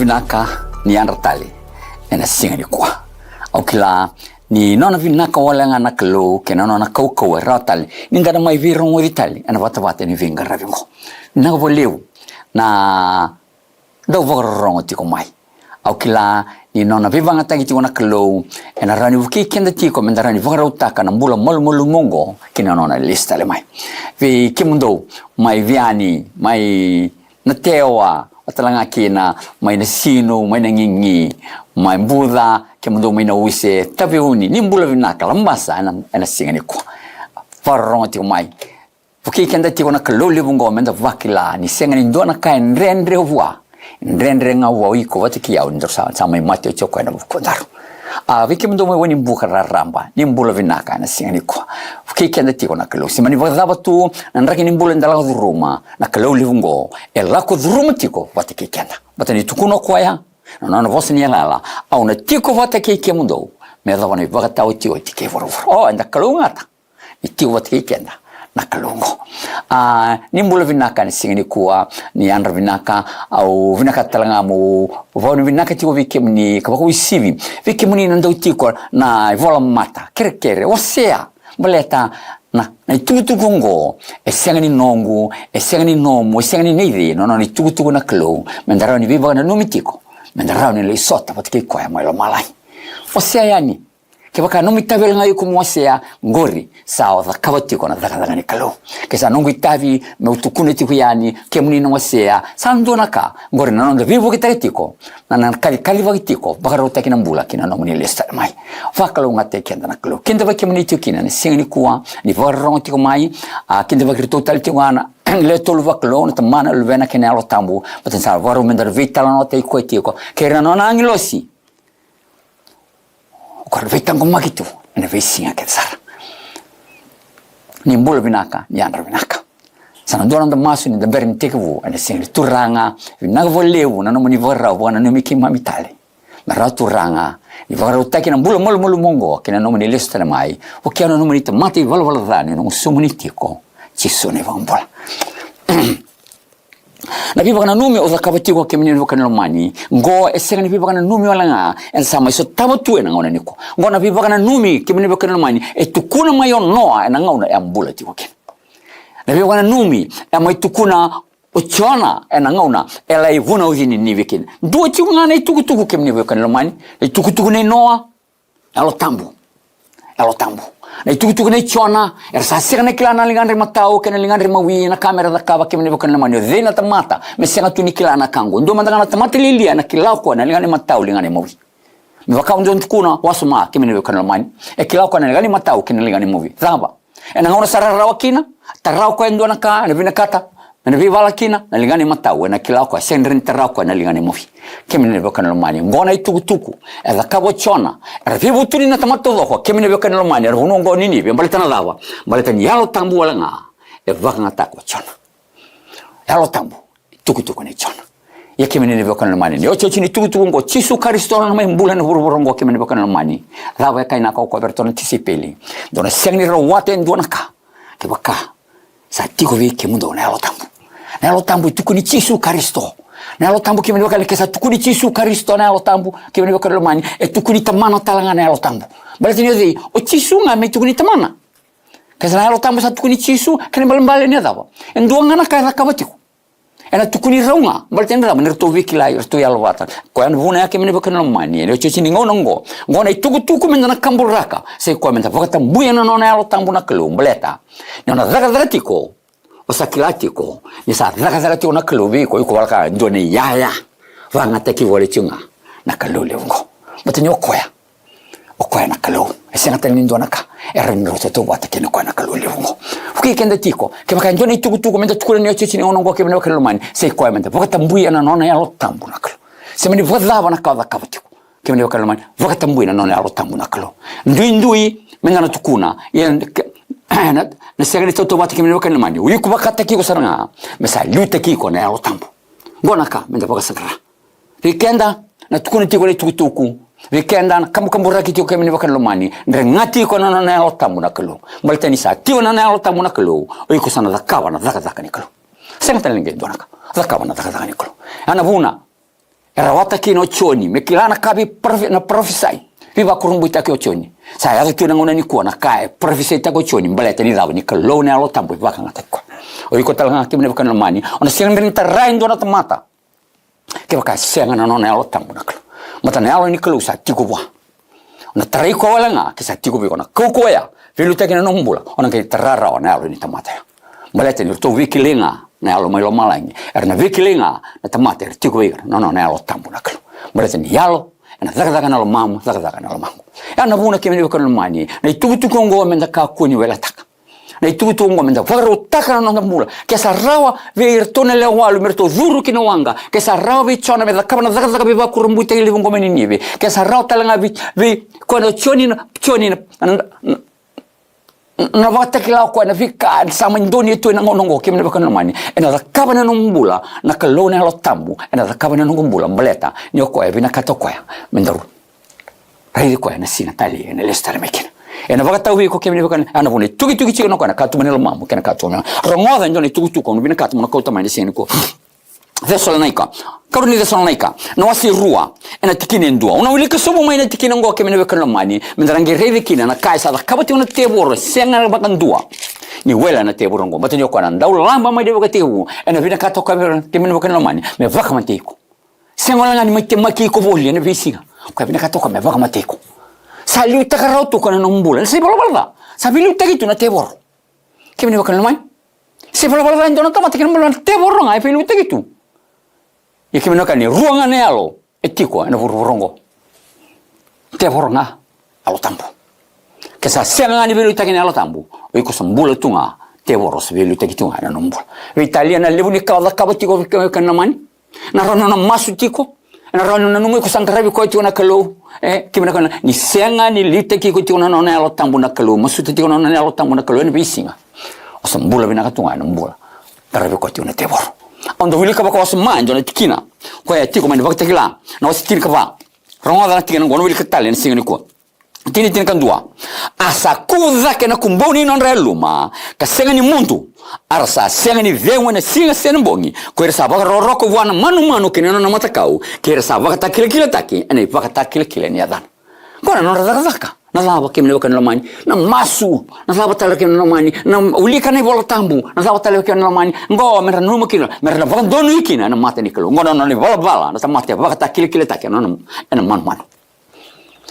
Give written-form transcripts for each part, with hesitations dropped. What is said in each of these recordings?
vinaka ni andra tali ena singa ni kwa au kila ni nona vinaka wala nga naklo ke nona kau ratali ni ngana mai virong vitali ana wata ni vinga ravingo na voleu na do vorong ti ko mai au kila ni nona vivanga tagi ti wana klo ena rani vuki kenda ti ko mendarani vora utaka na mbula mol mongo kina nona lista le mai vi kimundo mai viani mai na tewa atalanga kina mai na sino mai na ngingi mai buda ke mundo mai na wise tapi uni ni mbula vinaka lambasa ana singa ni ko farong ti mai porque kenda ti kona kalo libungo menda vakila ni singa ni ndona kai ndrendre wa ndrendre nga wa iko watiki ya ndo sa mai mate choko na kondaro viki mundo mai woni mbuka ramba ni mbula vinaka na singa ni ko porque kenda ti kona kalo simani vadava tu ndraki ni mbula ndala ruma na kalo libungo ela ko ruma tiko watiki kenda batani tukuno kwa ya nona vosi ni lala au na tiko watiki ke mundo me dava ni vagata o tiko tike voro anda kalo ngata tiko watiki kenda na kalongo ni mbula vinaka ni singa ni kuwa ni andra vinaka au vinaka talanga mo voni vinaka tiko vikem ni kabako isivi vikem ni nando tiko na vola mata kere osea boleta na tutu gongo esenga ni nongo esenga ni nomo esenga ni neidi no ni tutu na klo mendara ni viva na numitiko mendara ni le sota patike kwa mo malai osea yani ke baka no mitabel ngai ko mosea ngori sao da kabatiko na daga ni kalo ke sa nongo itavi me utukune tiku yani ke muni no mosea sandona ka ngori na no vivo ke tiko na kali vagitiko baka rota kina mbula kina no muni lesta mai fakalo ngate kenda na kalo kenda ba ke muni tikina ni singi kuwa ni vorron tiko mai kenda ba total tiwana le tolu vaklo na tamana lvena kena lo tambu potensa varo mendar vitala no te ko tiko ke no na angilosi kor vetango magitu ene vesinga ke sar ni mbula vinaka ni andra vinaka sana dona ndo masu ni da berin teku ene singi turanga vinaka voleu na no moni vorra wana no miki mamitale mara turanga ni vorra utaki na mbula mol mongo ke na no moni lesta mai o ke no moni mati val dani no sumuni tiko ci sono vambola na biba kana numi o zakabati ko kemini no kana mani ngo esenga ni biba kana numi wala nga en sama so tamo tu na ngona niko ngo na biba kana numi kemini no kana mani e tukuna mayo noa na ngona ya mbula ti ko ken na biba kana numi e mai tukuna o chona na ngona ela ivuna uzini ni vikin do ti ngana tukutuku kemini no kana mani e tukutuku ne noa elo tambu na tukutuku ne chona sa sira ne kilana lingandre matao kena lingandre mawi na kamera da kava kemene bokana manyo dena tamata me senga tu nikilana kango ndo mandanga na tamata lilia na kilao ko na lingane matao lingane mawi me waka ndo tukuna wasuma kemene bokana mani e kilao ko na lingane matao kena lingane mawi zaba na ngona sarara wakina tarao ko ndo na ka na vinakata na vivala kina na lingane matao na kilao ko sendren tarao ko na lingane mawi kemene bokana mani ngona itukutuku e da kavo chona e vivo tuni na tamato do kemene bokana mani ro ngo nini be baleta na lava baleta ni yalo tambu wala nga e vanga ta ko chona yalo tambu tukutuku ne chona ya kemene bokana mani ni ocho chini tukutuku ngo chisu karisto na mai mbula na buruburu ngo kemene bokana mani lava kai na ko berton tisipeli dona sengni ro wate ndona ka ke baka sa tiko vi kemundo na yalo tambu tukuni chisu karisto na lo tambu kimene bakale kesa tukuni chisu karisto na lo tambu kimene bakale mani e tukuni tamana talanga na lo tambu berarti ni o chisu nga me tukuni tamana kesa na lo tambu sa tukuni chisu kene balambale ni dava endo ngana ka rakabatiko ena tukuni raunga berarti ndra menir to wikila to yalo wata ko an vuna ya kimene bakale mani e chichi ngono ngona ituku mena kambul raka se ko mena bakata buena no na lo tambu na kelum beleta nona rakadatiko osakilatiko ni sa rakadatiko na kelubi ko wala ndone yaya vanga teki wole chunga na kalule ngo batanyo okoya na kalu esenga tani ndona ka erendo to wata kene ko na kalule ngo fuki kende tiko ke baka ndone tuku menda tukule ni ochichi ni onongo ke mena kalule mani se ko menda baka tambuya na nona ya lo tambu na kalu se meni vodava na ka kavatiko ke mena kalule mani baka tambuya na nona ya lo tambu na kalu ndui mena na tukuna na segani toto wata kimene wakana mani uyiku bakata kiko saranga mesa luta kiko na yalo tambu ngona ka menda baka sakara weekenda na tukuni tiko le tukutuku weekenda na kamu raki tiko kimene wakana mani ndre ngati ko na yalo tambu na kalo mbaltani sa tiko na yalo tambu na kalo uyiku sana zakawa na zaka ni kalo sema talinge ndona ka zakawa na zaka ni kalo ana vuna Era wata kino choni, me kilana kabi na prophesy. Viva kurumbu ita kio choni. Sa ya tu ngona ni kuona kai prophesy ta ko choni mbaleta ni dawo ni kalone alo tambo vaka ngata ko. O iko talanga kimne vaka no mani. Ona siang ben ta rain dona tamata. Ke vaka siang na nona alo tambo naklo. Mata na alo ni klo sa tiko wa. Ona tarai ko wala nga ke sa tiko bi ona ko ko ya. Velu ta kina no mbula. Ona ke tarara ona alo ni tamata. Mbaleta ni to wiki lenga na alo mai lo malangi. Erna wiki lenga na tamata tiko bi no alo tambo naklo. Mbaleta ni alo na zaka na lo mamu zaka na lo mamu ana buna ke meni kono mani na itutu kongo menda ka kuni wela taka na itutu kongo menda faro taka na mula ke sarawa ve irtone le walu merto zuru kino wanga ke sarawa vi chona menda ka na zaka be bakurumbu te ile bongo meni nibi ke sarawa talanga vi kono choni na vata kila ko na vika sama ndoni tu na ngongo ke meni kono mani ena zakaba na numbula na kalone lo tambu ena zakaba na numbula mbaleta ni ko e vina katoko ya mendaru rai ko na sina tali ena lestare mekina ena vaka tawi ko ke meni kono ana bune tuki chino ko na katu meni lo mamu ke na katu na rongoda ndoni tuki ko no vina katu na ko tamani sina ko Thessalonica. Karuni Thessalonica. Na wasi rua. Ena tikini ndua. Una wili kasobo mai na tikini ngo ke mene kana mani. Mendarangi revi kina na kaisa da kabati una tebor senga bakan dua. Ni wela na tebor ngo. Mata nyoko na ndau lamba mai de bakatiwu. Ena vina kato ka ke mene kana mani. Me vaka matiko. Senga langa ni maki ko boli na visiga. Ko vina kato ka me vaka matiko. Sa liu takarautu kana nombula. Sa bala. Sa liu takitu na tebor. Ke mene kana mani. Se bala ndona tamata ke mene tebor nga e liu takitu. Ya kimeno kani ruangan ne alo etiko na vurongo te voronga alo tambo kesa senga ni velu takini alo tambo o iko sambula tunga te voros velu takitunga na nombol ve italiana levu ni kala kabatiko kana mani na rono na masu tiko na rono na numu ko sangarabi ko tiko na kalo kimeno kana ni senga ni litaki ko tiko na alo tambo na kalo masu tiko na alo tambo na kalo ni bisinga o sambula vina katunga na nombol tarabi ko tiko na te voro Ondo wili kaba kwa manjo na tikina kwa ya tiko mani bakta kila na wasi tini kaba rongo da tikina ngono wili katale na singa ni ko tini kan dua asa kuza ke na kumboni non reluma ka senga ni muntu arasa senga ni vewe na singa senbongi ko resa baka roroko wana manu ke na mata kau ke resa baka takila taki ane baka takila ni adan kona non razaka na lava ke mene kan lomani na masu na lava tala ke lomani na ulika na bola tambu na lava tala ke lomani ngo mera numu kilo mera baka donu ikina na mata nikelo ngo na ni bala na mata baka takila taki na ena man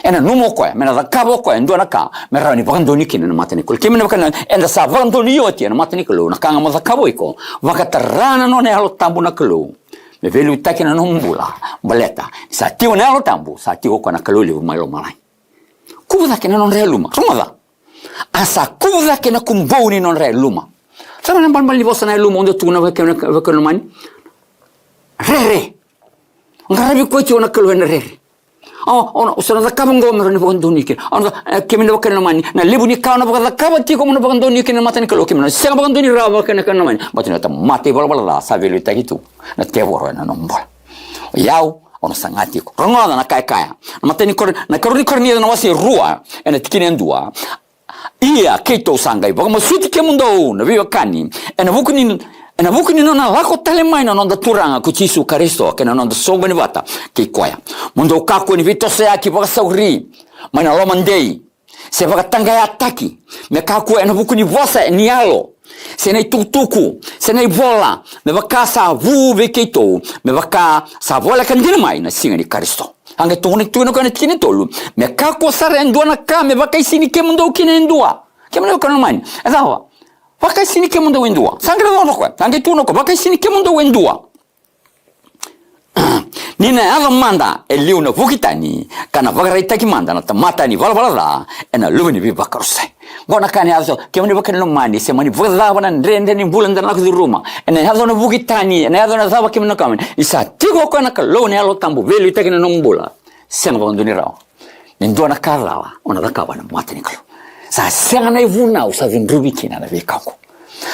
ena numu ko mera da kabo ko ndo na ka mera ni baka donu ikina na mata nikelo ke mene kan enda sa baka donu yoti na mata nikelo na kanga mo da kabo iko baka tarana no ne halo tambu na kelo me velu taki na numbula baleta sa tio na halo tambu sa tio ko na kelo li malo malai kubuda ke non reluma rumada asa kubuda ke na kumboni non reluma sama na ban li bosa na reluma onde tu na ke no mani rere ngarabi ko ti ona kelo na rere ona usana da kabongo me ne bondo nike ona ke me no ke no mani na libu ni ka na boga ka ti ko mo no bondo nike na matani kelo ke me no se bondo ni raba ke na ke no mani batina ta mate bala sa velu takitu na te boro na nombol yau ono sangati ko rongoda na kaya mateni kor na korni na wasi rua ena tikini ndua ia keto sangai boga masuti ke mundo na viva kani ena vukuni no na lako tale mai no da turanga ku chisu karisto ke no da sogani vata ke koya mundo kako ni vito se aki boga sauri mai na lomandei se boga tanga ataki me kako ena vukuni vosa ni alo se nei tutuku se nei vola me vaka sa vu veketo me vaka sa vola kandina mai na singa ni karisto ange toni tu no kana tikini tolu me kako sare ndua na ka me vaka isini ke mundo kine ndua ke me no kana mai edawa vaka isini ke mundo ndua sangra no ko ange tu no ko vaka isini ke mundo ndua nina ava manda e liu na vukitani kana vaka raitaki manda na tamata ni vala ena luvini bi vakarose gona kani aso kemani bakani no mani se mani vula bana ndende ni bulanda na kuzuruma ena hazo na vukitani ena hazo na zaba kemani kamen isa tigo kana kalo ne alo tambu velu itakina no mbula senga bondoni rao ndo na kala ona dakaba na mata nikalo sa senga na ivuna usa vindrubi kina na vikako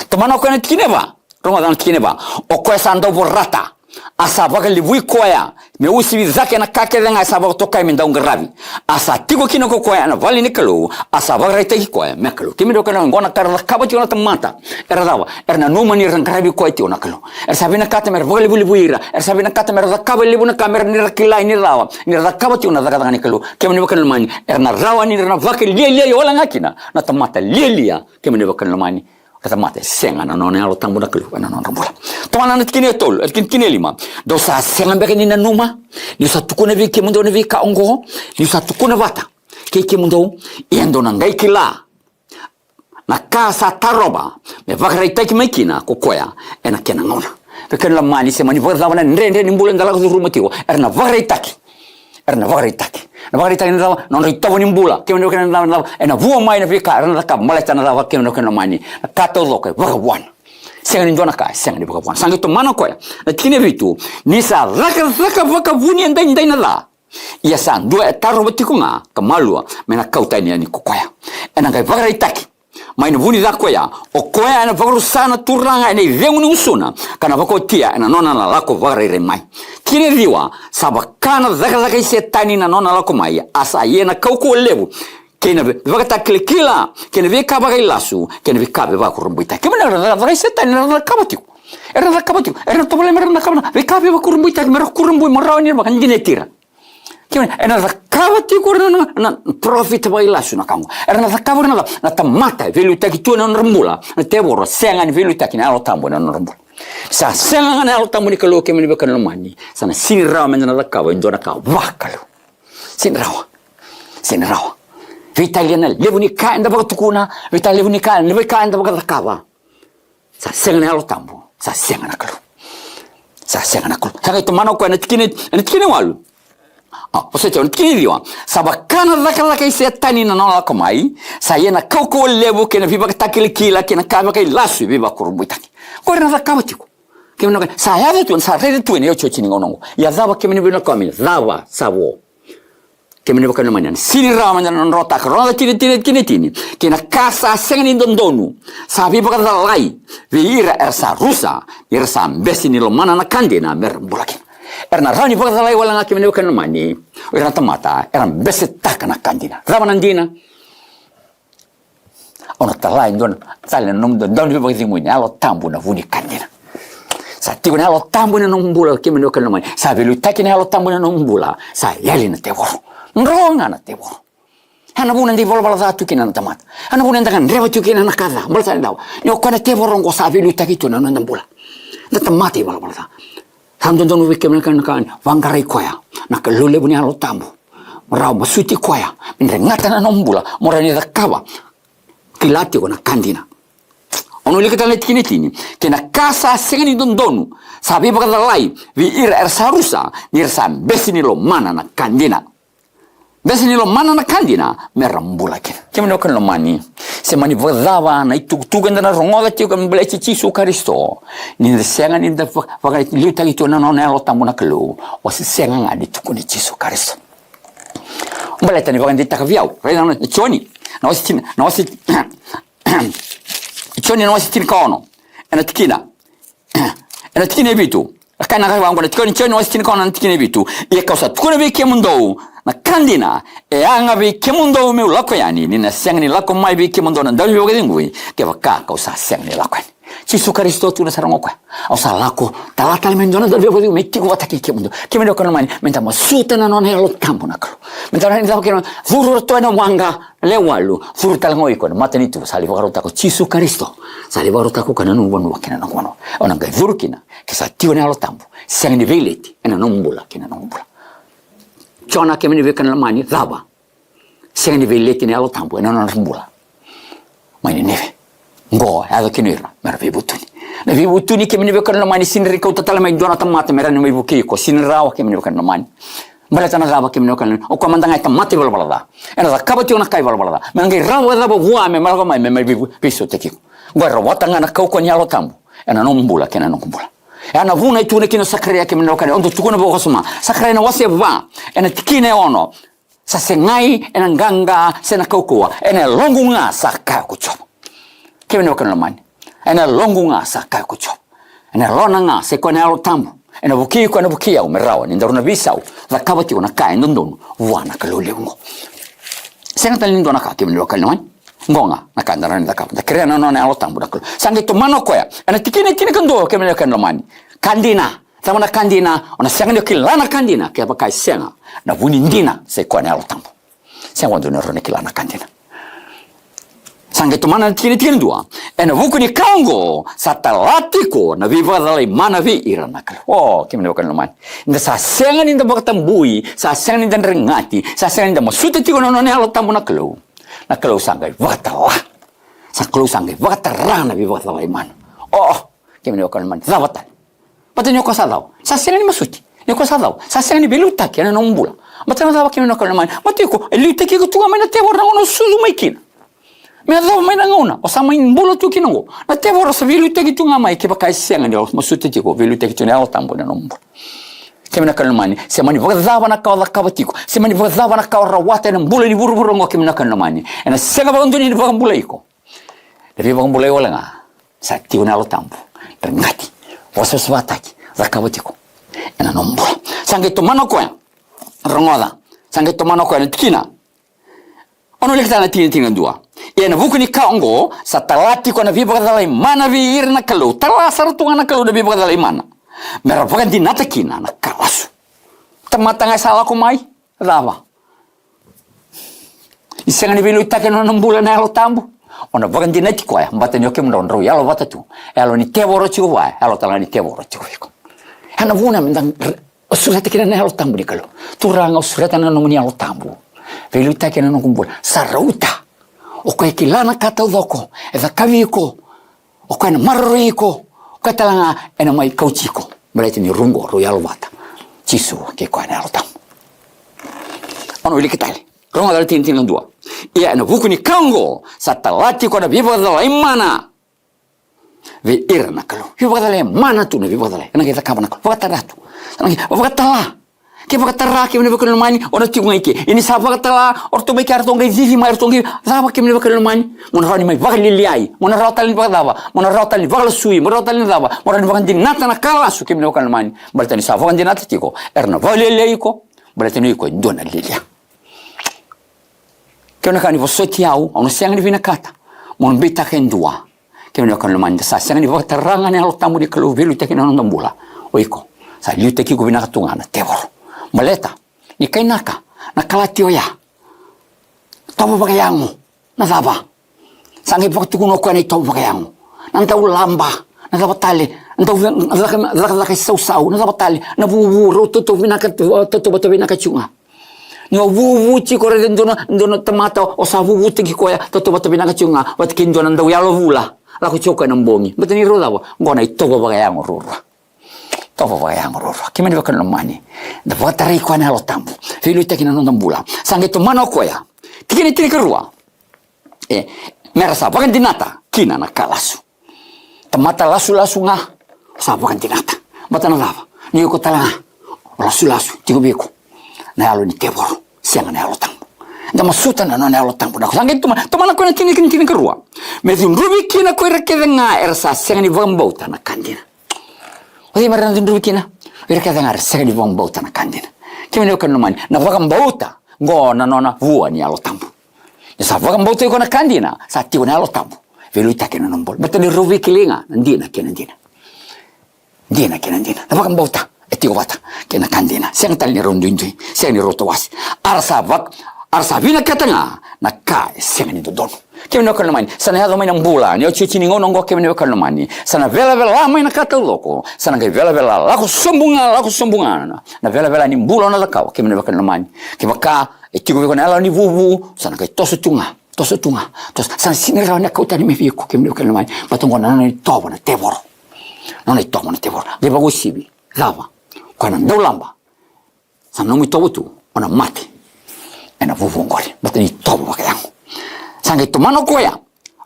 tomana kana kineba ronga dan kineba o ko sando borrata asa baka livui koya me usi zake na kake nga asa baka tokai me daung gravi asa tigo kino ko koya na vali ni kalu asa baka rete koya me kalu kimi do kana ngona kar kabati ona tamata era dawa erna no mani ran gravi koya ti ona kalu sabina kata mer vali livuira sabina kata mer zakaba libuna kamera ni rakila ni rawa ni rakabati ona zakata ni kalu kimi do kana mani erna rawa ni erna vake lielia wala ngakina na tamata lielia kimi do kana mani kata mate senga na nona alo tambu na kalu na nona bola tomana na tikini tol tikini lima do sa senga beke ni na numa ni sa tukuna vi ke mundo vi ka ongo ni sa tukuna vata ke mundo iendo na ngai kila na kasa taroba me vakrai taki makina kokoya ena kena ngona beke la mani se mani vorda wana ndende ni mbula ndala ko rumatigo erna vakrai taki na vakrai taki non ritavo ni mbula ke mundo kana na ena vuo mai na vika erna ka maleta na lava ke mundo kana mani kato loke vakawan senga ni ndona ka senga ni vakawan sangi to mano koya na tikine vitu ni sa raka vakavuni ndai na la ia san dua taro batikunga kamalua mena kautani ni kokoya ena kai vakrai taki mai no vuni da koya o koya na vakaru sana turanga ni vengu ni usuna kana vakotia ena nona na lako vakrai mai kire riwa sabakana zaka setani na nona lako mai asa yena kauko levu kena vakata kila kena veka bagai lasu kena veka ba kurumbuita kemana vakai setani na kabatiku era to bole merna kabana veka ba kurumbuita mer kurumbui morawani bakan ginetira kemana era kabatiku na profit bagai lasu na kango era na kabana na tamata veluta kitu na rembula na teboro senga ni veluta kina alo tambo na rembula sa senga na alo tambo ni kalo kemani bakan mani sana sinrawa mena na kawa ndona ka wakalo sinrawa Vitaliana levuni kain da batukuna vital levuni kain levui kain da bakatakawa sa senga na alo tambo sa senga na kalu sanga to mano ko na tikini walu o se te tikini diwa sabakana laka setani na nala komai sa yena kauko levu kena viva takile kila kena kava kai lasu viva kurumbuitaki ko na zakamatiku kemno sa ya tu sa rede tu ne ocho chini ngonongo ya zaba kemni bino komi zaba sabo kemene bakana manyan sini rama nan rota krona tini kena kasa sengni dondonu sabi bakata lai vira ersa rusa ersa besini lo mana na kandena mer bulaki erna rani bakata lai wala kemene bakana mani era tamata era besetta kana kandina ramanandina ona talai don sale nom don vivo di munya alo tambu na vuni kandina sa tigo na alo tambu na nombula kemene bakana mani sa velu takina alo tambu na nombula sa yali na teworo nronga na tebo hana buna ndi volvala za tukina na tamat hana buna ndakan reva tukina na kaza bolsa ndaw yo kona tebo rongo sa velu takitu na ndambula na tamati volvala hamdo don wike kan vangarai koya na kalule bunya lo tambu marau masuti koya minde ngata na nombula morani da kawa kilati ona kandina ono likata le tini kena kasa sengani dondonu sabi bakala lai vi ira ersarusa nirsa besini lo mana na kandina Besini lo mana na kandina merambula kemene kan lo mani se mani vodava na tuga na rongola ti kan bleci Gesù Cristo ni senga ni da vaga liuta itu na no lo tamuna kelu o se senga ngadi tukuni Gesù Cristo mbaleta ni vaga ndita kaviau rena no choni na wasi choni na wasi tin kono ena tikina bitu kana ka wango na choni na wasi tin kono na tikina bitu e causa tukuna be kemundo na kandina e anga vi kemundo me lako yani ni na sengni lako mai vi kemundo na dawi yoga dingui ke vaka ka usa sengni lako Gesù Cristo tu na sarango kwa usa lako talata mendona dawi yoga me tigo ataki kemundo kemendo kono mani menta masuta na non helo tampo na ko menta na ndao keno furu to na wanga lewalu furu talango iko matani tu sali varo tako Gesù Cristo sali varo tako kana no wonu wakena no kono ona ga furukina ke sa tigo na lo tampo sengni veleti ena nombula kena nombula Chona kemene vekan lamani zaba sengni veleti ne alo tampo ena non rambula mani neve ngo ado kinira mer vibutuni kemene vekan lamani sinri ko total mai dona tamata merani mai buki ko sinrawa kemene vekan lamani balata na zaba kemene vekan o ko mandanga tamate balbalada ena za kabati ona kai balbalada mangai rawa zaba bua me margo mai me biso tekiko ngoro watanga na ko ni alo tampo ena non mbula kena non mbula ana vuna itu nekino sakrea ke menokane ondo tukuna bo kosuma sakrea na wase va ena tikine ono sa sengai ena nganga sena kokoa ena longunga saka kucho ke menokane mani ena longunga saka kucho ena lonanga se kone alo tambu ena buki ko ena buki au merau ni ndorna bisau la kabati ona kai ndondon wana kalole ngo senga talin dona ka kimi lokal non ngonga na kandara ni dakap da krena non alo tambu dakol sangi to mano ko ya ena tikine kine kando kimi lokal nomani kandina tamana kandina ona senga ni kilana kandina ke bakai senga na vuni ndina se ko ena alo tambu senga ndo ne kilana kandina sange to mana tini dua ena vuku ni kango satalatiko na viva dalai mana vi irana kal oh kimi ne bakal man inda sa senga ni nda bakatam bui sa senga ni nda rengati sa senga ni nda masuta tiko no ne alo tambu na kalau sangai vakatala sa kalau sangai vakatara na viva dalai mana oh kimi ne bakal man zawatan pata nyoko sadau sa senga ni masuti nyoko sadau sa senga ni beluta kena nombula matana dawa kimi ne bakal man matiko elite ki ko tuga mana te borna ono suzu maikina me dava mai ngona o sa mai bolo tu kinongo na te vora sa vilu te kitu ngamai ke bakai senga ni o masute tiko vilu te kitu ne al tambo ne nombo ke mena kalmani se mani voga dava na ka la kabatiko se mani voga dava na ka rawata ne bolo ni buru ngo ke mena kalmani ena senga ba ndoni ni voga bulaiko de voga bulai wala nga sa ti ne al tambo ngati o sa swataki la kabatiko ena nombo sange to manoko rongoda sange to manoko ne tikina ono lekta na tini dua ena buku ni kaongo sa talati ko na viba dalai mana vi irna kalu tala sartunga na kalu na viba dalai mana mera pakan dinata kina na kalas tamata nga sala ko mai rava isenga ni vilu itake no bulan na alo tambu ona pakan dinati ko ya mbata nyoke mndon ro yalo bata tu elo ni teboro chigo wa elo tala ni teboro chigo ko hana vuna mendang usurata kina na alo tambu ni kalu turanga usurata na no ni alo tambu vilu itake no kumbul sarauta o koe ki lana katau doko, e da kawiko, o koe na maroriko, o koe talanga e na mai kauchiko, maraiti ni rungo, royalo wata, chisu ke koe na alo tamu. Ono ili kitali, rongo dala tini dua. Ia na buku ni kango, sa talati ko na viva dala imana. Ve ira na kalu, viva dala imana tu na viva dala, ena kita kapa na kalu, vakataratu, vakatala. Ke vakatara ke mene bakal mani ona tiunga ike ini sa vakatala orto be karto ngai zizi mai orto ngai zaba ke mene bakal mani mona rani mai vakal liliai mona rotal ni vakadava mona rotal ni vakal sui mona rotal ni dava mona vakal din nata na kalasu ke mene bakal mani baltani sa vakal din nata tiko erna vakal liliai ko baltani ko ndona lilia ke ona kani vosoti au ona senga ni vina kata mon beta kendua ke mene bakal mani sa senga ni vakatara ngani alo tamu di kalu velu tekina ndambula oiko sa liute ki ko vina katunga na tevoro maleta ni kainaka na kalatio ya tobo bagayango na daba sangi paktukuno ko ni tobo bagayango nanta ulamba na daba tali nanta laka sau na daba tali na bubu roto to vinaka to bato vinaka chunga no bubu chi ko re ndono tamata o sa bubu tiki ko ya to bato vinaka chunga wat kindo nanda yalo vula la ko choka nambongi betani ro daba ngona tobo bagayango rura topo yang roro kimi bakal nomani da vatari ko na lo tambu filu tekina no tambula sange to mano ko ya tikini kerua merasa bagan dinata kina na kalasu tamata lasu nga sa bagan dinata batana lava ni ko tala lasu tigo beko na alo ni teboro siang na alo tambu da masuta na alo tambu na sange to mana ko na kini kerua mezum rubi kina ko rekedenga ersa siang ni vambauta na kandina Oi marana dindru kina wirka dengar sekali bong bauta na kandina kimi ne kan nomani na vakam bauta ngo na nona vua ni alo tambu ya sa vakam bauta ko na kandina sa ti na alo tambu velu take na nombol betani ruvi kilinga ndina dina na vakam bauta eti wata kena kandina seng tal ni rondu indui seng ni roto was arsa vina katanga na ka seng ni dodon kimi ne kan nomani sana ya do mai nang bula ni o chichi ni ngono ngo kimi ne kan nomani sana vela mai na kata loko sana ke vela lako sombunga na vela ni bula na lakau kimi ne kan nomani ki baka eti go ko na ala ni vuvu sana ke tosu tunga tos sana sinira na kauta ni me vi ko kimi ne kan nomani patongo na ni tobo na teboro de bago sibi lava kana ndolamba sana no mi tobo tu ona mate ena vuvu ngori batani tobo bakayango sange to mano koya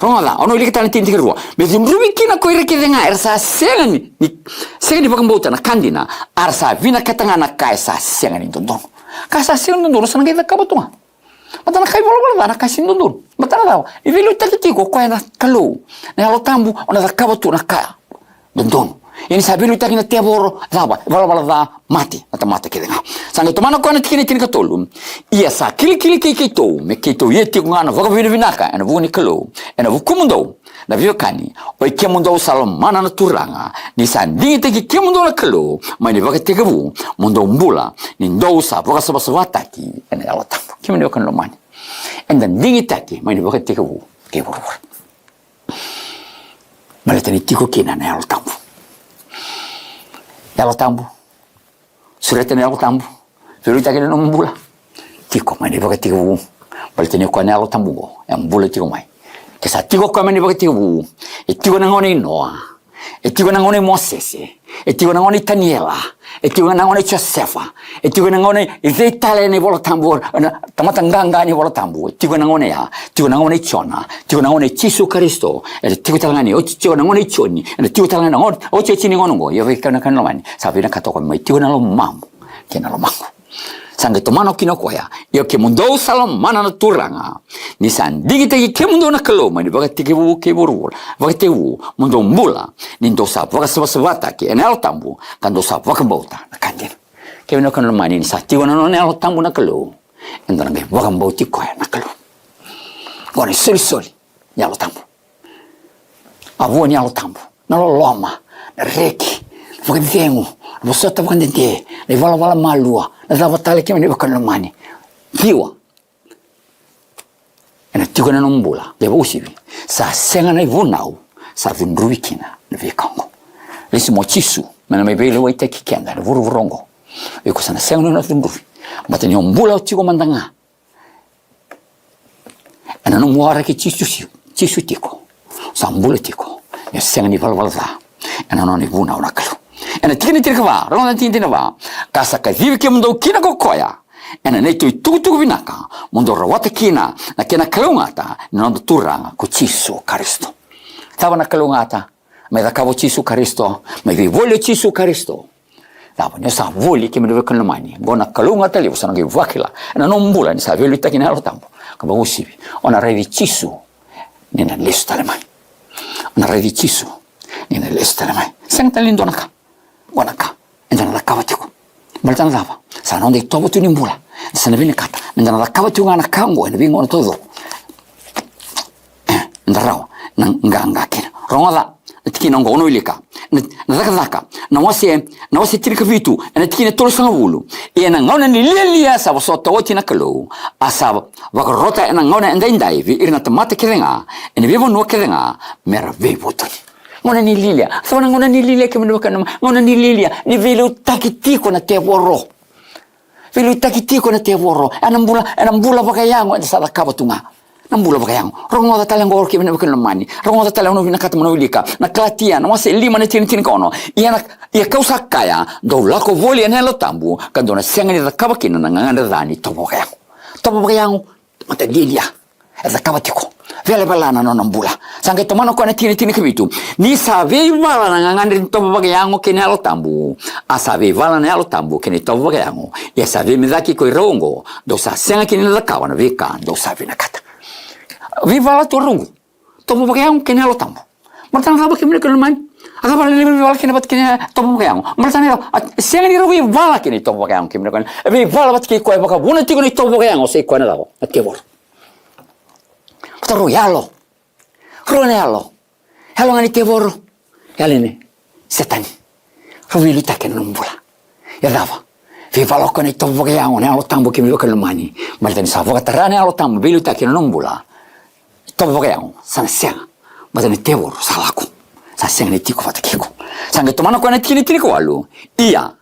ronga ono ili kitana tinti kerua mezim rubi kina ko ire kedenga ersa sengani sengani bakam bauta na kandina arsa vina katanga na kaisa sengani dondon kaisa sengani dondon sana kita kabatunga matana kai bola na kaisa dondon matana daw ivilu tatiti ko koya na kalu na lo tambu ona da kabatu na kaya dondon Ini sabi lu takin te boro daba wala mati ata mata kedenga. Sanga to mana ko na tikini ka tolu. Ia sa kili to me kito yeti ngana vaga vinaka ana vuni kalo ana vukumundo na viokani o kemundo salom mana na turanga ni sandi te kemundo na kalo mani vaga te gabu mundo mbula ni ndo sa vaga sabasawata ki ana ala tambo kemundo kan lo mani enda dingi taki mani vaga te gabu ke boro maletani tiko kina na ala tambo Yalo tambu, surete ne yalo tambu, veruita que no mbula, tiko mai neva que tigo, baltene ko ne yalo tambu go, mbula tigo mai, que sa tigo ko mai neva que tigo, e tigo na ngone Noa, e tigo na ngone Moses, e tigo na ngone Daniela, e tigo na ngone Josefa, e tigo na ngone Italia ne vola tambu, tamata nganga ne vola tambu, e tigo na ngone ya, tigo na ngone Chona, tigo na ngone Yesu Kristo, e tigo talangani, o tigo na ngone Choni, e tigo talangani o chini ngono go, yo kana kana mani, sabi na katoko mai tigo na lo mamu, ke na lo mamu. Sanga tomano kino koya, yo ke mundo salom mana na turanga, ni san digite ke mundo na kalo mani baga tikibu ke burul, baga tewu mundo mbula, ni ndo sa baga sabata ke enel tambu, kan do sa baga bauta na kandir. Ke no kan mani ni sa tigo na no enel tambu na kalo, endo na baga bauti koya na kalo. Gone soli ya lo tambu. Avu ni lo tambu, na lo loma, na reki, baga dengu, bosota baga dente, le vala malua. Nasa tale ke mani bakal mani hiwa ena tigo na nombula le usibi sa senga na vunau sa vundruikina na vekango lesi mochisu mena me bele waita kikenda na vurongo iko sana senga na vundruvi mata ni ombula tigo mandanga ena no muara ke chisu tiko sa mbula tiko ya senga ni valvalza ena no ni vunau na kalu ena tikini tirikava ronda tintina va kasa ka vive ke mundo kina ko koya ena nei tu vinaka mundo rawata kina na kena kalungata no turanga ko Yesu Kristo tava na kalungata me da kavo Yesu Kristo me vi voglio Yesu Kristo tava ne sa voli ke me deve kan mani gona kalungata le usana ke vakila ena non mbula ni sa velo takina lo tambo ka ba usibi ona revi Yesu nena lestale mai ona revi Yesu nena lestale mai senta lindonaka Wanaka, endana la kawatiko. Baltan lava, sa non dei tobo tu nimbula. Sa ne vine kata, endana la kawatiko ngana kango ene vingo todo. Ndarao, nganga kina. Ronga tikina ngo ono ilika. Ndaka, na wasi tirika vitu, ene tikina tolo sanga wulu. Ena ngona ni lilia sa wasoto woti na kalo. Asa wakarota ena ngona endai vi irna tamata kirenga. Ene vivo no kirenga, mera vivo toni. Ngona ni lilia, sawana ngona ni lilia ke mene bakana, ngona ni lilia, ni velu takitiko na te woro. Velu takitiko na te woro. Anambula bakayango, ena sada kabatunga. Nambula bakayango. Rongo da tala ngor ke mene bakana mani. Rongo da tala uno vina kata manawilika. Na klatia, na wase lima na tini kono. Ia kausa kaya, do lako voli ena lo tambu, kando na senga ni da kabakina na nganganda dani, tobo bakayango. Tobo bakayango, mata lilia. Eza kabatiko. Vele balana no nambula. Sanga tomano ko na tini kibitu. Ni sabe vala na ngandri tobo bagayango ke nalo tambu. A sabe vala na nalo tambu ke ni tobo bagayango. Ya sabe mizaki ko rongo. Do sa senga ke ni la kawa na veka do sabe na kata. Vi vala to rongo. Tobo bagayango ke nalo tambu. Martan raba ke mene ko man. Aga vala ni vala ke na bat ke tobo bagayango. Martan senga ni rovi vala ke ni tobo bagayango ke mene ko. Vi vala bat ke ko baka buna tiko ni tobo bagayango se ko na dago. At ke vor. Taro yalo, krone yalo ngani te voro, yalene, setani, rovili take numbula, yadava, vi valoko ne tovo ke yango ne alo tambo ke mi loka lumani, maltani sa voka tarane alo tambo, vilu take numbula, tovo ke yango, sana senga, maltani te voro, salako, sana senga ne tiko fata kiko, sanga tomano ko ne tini ko alu, ia,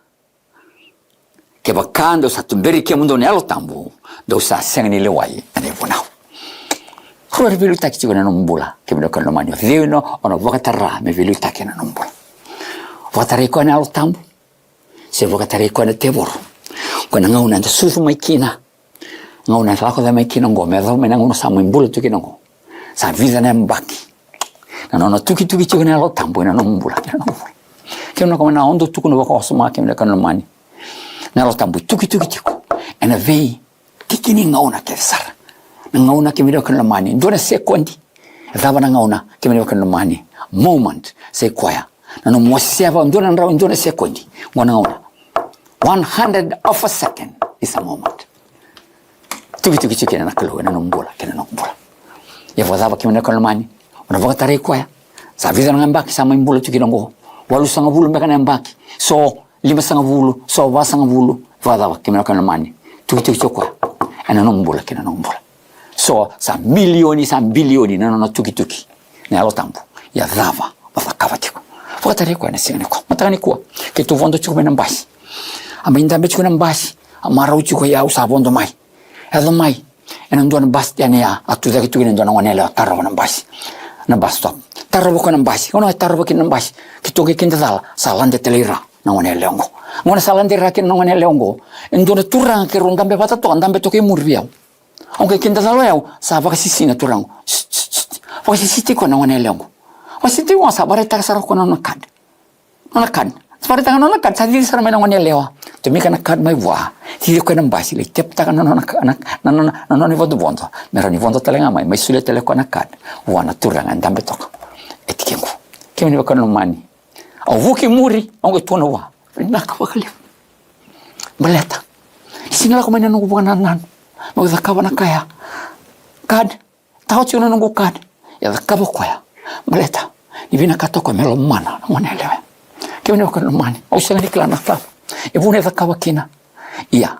ke bakando sa tumberi ke mundo ne alo tambo, do sa senga ni lewai, ane vonau. Kruar vilu taki tigo na numbula, ke mino kan lomani. Vino ono vakatara me vilu taki na numbula. Vakatara iko na alo tambu, se vakatara iko na te voro. Kona ngauna nda susu mai kina, ngauna lako da mai kina ngo, me adho me nanguno sa mo imbula tuki nango. Sa vida na mbaki. Na nono tuki tigo na alo tambu na numbula. Ke mino kama na ondo tuku no wako osuma ke mino kan lomani. Na alo tambu tuki tigo. Ena vei, kikini ngauna ke sara. Ngauna ke mino kan lamani ndona sekondi dava na ngauna ke mino kan lamani moment se kwaya na no moseva ndona ndra ndona sekondi ngona ngona 100 of a second is a moment tuki kena na kalo na nombula kena na nombula ya vazava kimena kalmani ona voka tare kwaya sa vida ngambaki sama imbula tuki ngo walu sanga vulu meka na mbaki so 5 sanga vulu so va sanga vulu vazava kimena kalmani tuki kwa ana nombula kena nombula so sa milioni sa bilioni na no tuki na alo tambo ya dhava vazakava tiko voka tare kwaya na singane kwa matani kwa ke tu vondo chuko na mbasi ama indambe chuko na mbasi amara uchuko ya usavondo mai Helo mai, ena ndona bus tiane ya, atu zaki tuki ndona wanele tarabo na bus, na bus stop. Tarabo ko na bus, ono tarabo ki na bus, kitoki kinda sala, salande telira na wanele ongo. Ngona salande ra ki na wanele ongo, ndona turang ke rondambe bata to andambe toki murbiao. Onge kinda sala yao, sa vaka sisina turang. Vaka sisiti ko na wanele ongo. Wasiti wa sa bare tak sara ko na kad. Na kad. Seperti tangan nona kad sadi sara mena wanele wa. Tumi kana kad mai wa. Tiri ko na basi le tep taka nona ni vondo vondo mera ni vondo talenga mai sule tele ko na kad wana turanga ndambe toka etikengu kemi ni kono mani au vuki muri ongo tona wa naka wakali baleta sinala ko mena nungu bwana nan mo zakaba na kaya kad tao chuna nungu kad ya zakaba kwaya baleta ni vina katoko melo mana wanelewe kemi ni kono mani au sanga ni klana fa ibune zakaba kina iya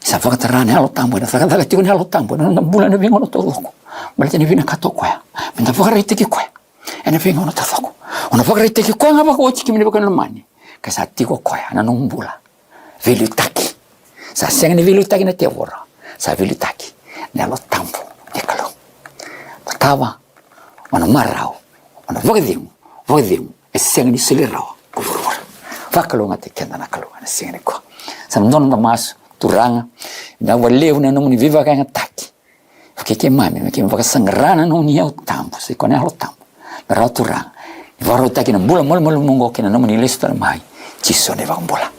sa vakatarane halo tambo na sakata tiko ni halo tambo na bula na vingo no toloko balete ni vina katoko ya menda vakarite ki kwa ena vingo no toloko ona vakarite ki kwa ngaba ko chiki mini bakano mani kasa tiko kwa na nombula velu taki sa senga ni velu taki na tevora sa velu taki na halo tambo de kalo takawa ona marao ona vagdimu senga ni selirao vakalo ngate kenda na kalo na senga ni kwa sa ndono na maso turanga na waleu na no ni viva kanga taki ke mami me ke vaka sangrana no ni au tampo se kone halo tampo pero turanga varo taki na bula mol mongo ke na no ni lista mai ci sono va bola